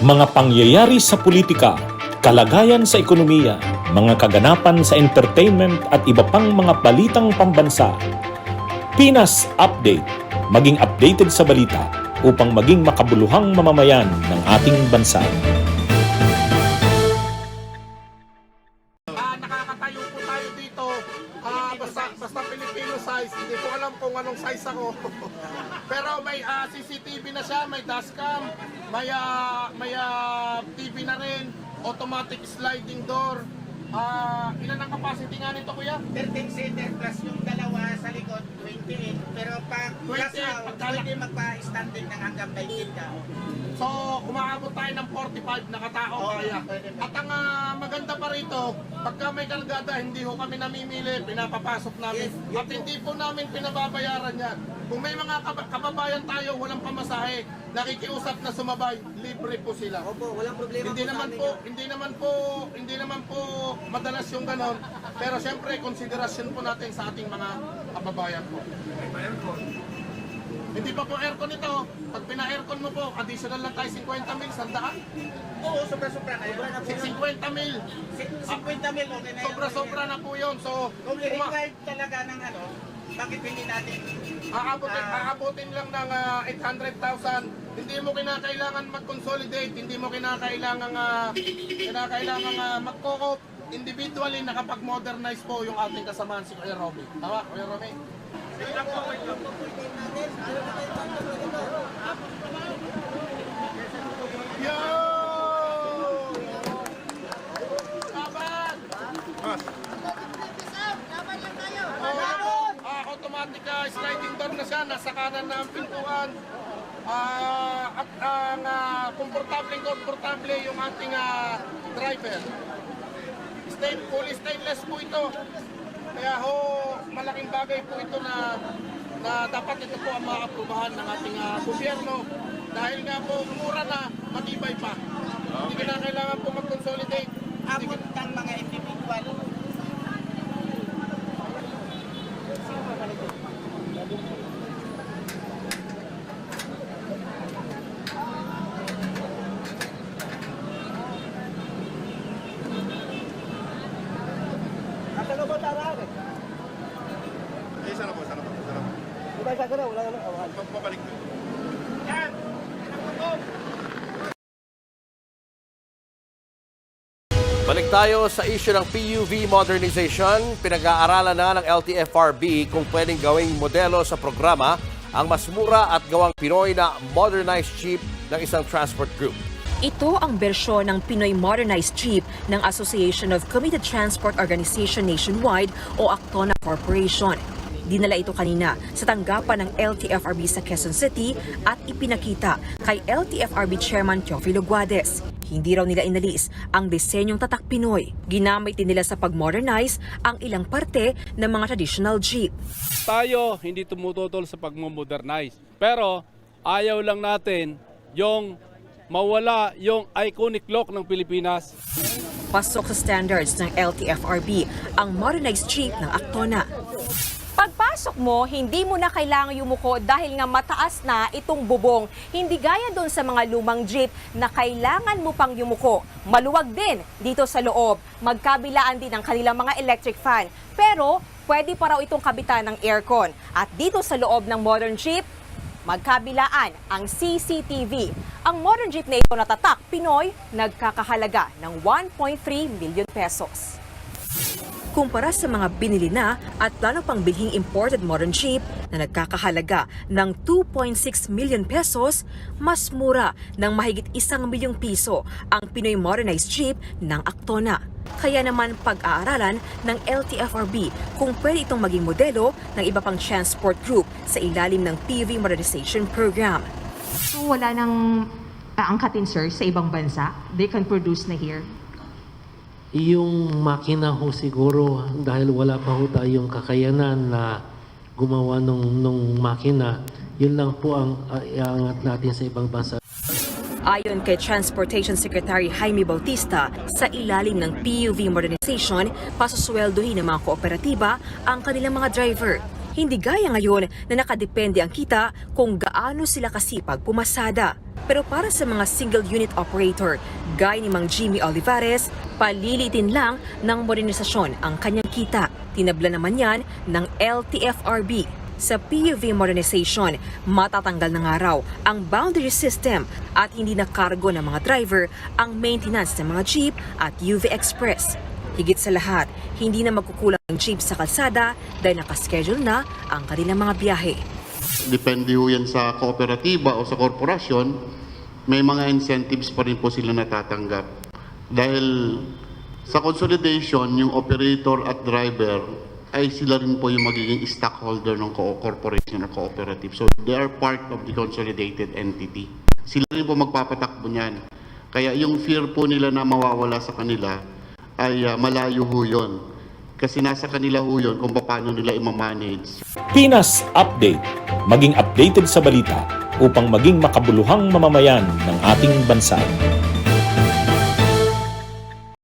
Mga pangyayari sa politika, kalagayan sa ekonomiya, mga kaganapan sa entertainment at iba pang mga balitang pambansa. Pinas Update, maging updated sa balita upang maging makabuluhang mamamayan ng ating bansa. Nakakatayo po tayo dito. Basta Filipino size. Hindi ko alam kung anong size ako. Pero may CCTV na siya, may dashcam, may TV na rin, automatic sliding door. Ilan ang capacity nga nito, kuya? 13-seater plus yung dalawa sa likod, 28. Pero pag plus out, pwede magpa-standing ng hanggang 19 ka. So, umaabot tayo ng 45 na katao kaya. At ang maganda pa rito, pagka may kalgada, hindi ho kami namimili, pinapapasok namin. At hindi po namin pinababayaran yan. Kung may mga kababayan tayo, walang pamasahe, nakikiusap na sumabay, libre po sila. Opo, walang problema Hindi naman po madalas yung ganon. Pero syempre, konsiderasyon po natin sa ating mga kababayan po. Hindi pa po aircon ito. Pag pina-aircon mo po, additional lang tayo 50 mil, sandaan. Oo, sobra-sobra kayo. 50 mil. 50 mil, okay na yun. Sobra-sobra na po yun. So, Kung required talaga ng bakit hindi natin? aabutin lang ng 800,000. Hindi mo kinakailangan mag-consolidate, hindi mo kinakailangan mag-co-op. Individually, nakapag-modernize po yung ating kasamahan si Kuya Romy. Tama, Kuya Romy? Yo! Laban! Automatic sliding door na siya, nasa kanan na ang pintuan. At ang komportable yung ating driver. Fully stainless po ito. Kaya ho, malaking bagay po ito na dapat ito po ang maaprubahan ng ating gobyerno. Dahil nga po, mura na, matibay pa. Hindi na kailangan po mag-consolidate. Abot ng mga individual. Sana po taraan eh. Sana po. Di ba isa ka na? Wala na awan. Pabalik po. Balik tayo sa issue ng PUV modernization. Pinag-aaralan na ng LTFRB kung pwedeng gawing modelo sa programa ang mas mura at gawang Pinoy na modernized jeep ng isang transport group. Ito ang bersyon ng Pinoy Modernized Jeep ng Association of Committed Transport Organization Nationwide o Actona Corporation. Dinala ito kanina sa tanggapan ng LTFRB sa Quezon City at ipinakita kay LTFRB Chairman Teofilo Guades. Hindi raw nila inalis ang disenyong tatak Pinoy. Ginamit din nila sa pag-modernize ang ilang parte ng mga traditional jeep. Tayo hindi tumututol sa pag-modernize. Pero ayaw lang natin yung mawala yung iconic look ng Pilipinas. Pasok sa standards ng LTFRB ang modernized jeep ng Actona. Pagpasok mo, hindi mo na kailangan yumuko dahil nga mataas na itong bubong. Hindi gaya doon sa mga lumang jeep na kailangan mo pang yumuko. Maluwag din dito sa loob. Magkabilaan din ang kanilang mga electric fan. Pero pwede pa raw itong kabitan ng aircon. At dito sa loob ng modern jeep, magkabilaan ang CCTV. Ang modern jeep na ito na tatak Pinoy, nagkakahalaga ng 1.3 million pesos. Kumpara sa mga binili na at plano pang bilhing imported modern jeep na nagkakahalaga ng 2.6 million pesos, mas mura ng mahigit 1 milyong piso ang Pinoy modernized jeep ng Actona. Kaya naman pag-aaralan ng LTFRB kung pwede itong maging modelo ng iba pang transport group sa ilalim ng PUV modernization program. So wala nang aangkatin, sir, sa ibang bansa? They can produce na here? Yung makina ho siguro, dahil wala pa ho tayong kakayanan na gumawa nung makina, yun lang po ang iangat natin sa ibang bansa. Ayon kay Transportation Secretary Jaime Bautista, sa ilalim ng PUV modernization, pasusweldohin ng mga kooperatiba ang kanilang mga driver. Hindi gaya ngayon na nakadepende ang kita kung gaano sila kasipag pumasada. Pero para sa mga single unit operator, gaya ni Mang Jimmy Olivares, palilitin lang ng modernisasyon ang kanyang kita. Tinabla naman yan ng LTFRB. Sa PUV modernization, matatanggal na nga raw ang boundary system at hindi na kargo ng mga driver ang maintenance ng mga jeep at UV Express. Higit sa lahat, hindi na magkukulang ang jeep sa kalsada dahil nakaschedule na ang kanilang mga biyahe. Depende ho yan sa kooperatiba o sa korporasyon, may mga incentives pa rin po sila natatanggap. Dahil sa consolidation, yung operator at driver ay sila rin po yung magiging stockholder ng corporation or cooperative. So they are part of the consolidated entity. Sila rin po magpapatakbo niyan. Kaya yung fear po nila na mawawala sa kanila ay malayo ho yun. Kasi nasa kanila ho yun kung paano nila i-manage. Pinas Update. Maging updated sa balita upang maging makabuluhang mamamayan ng ating bansa.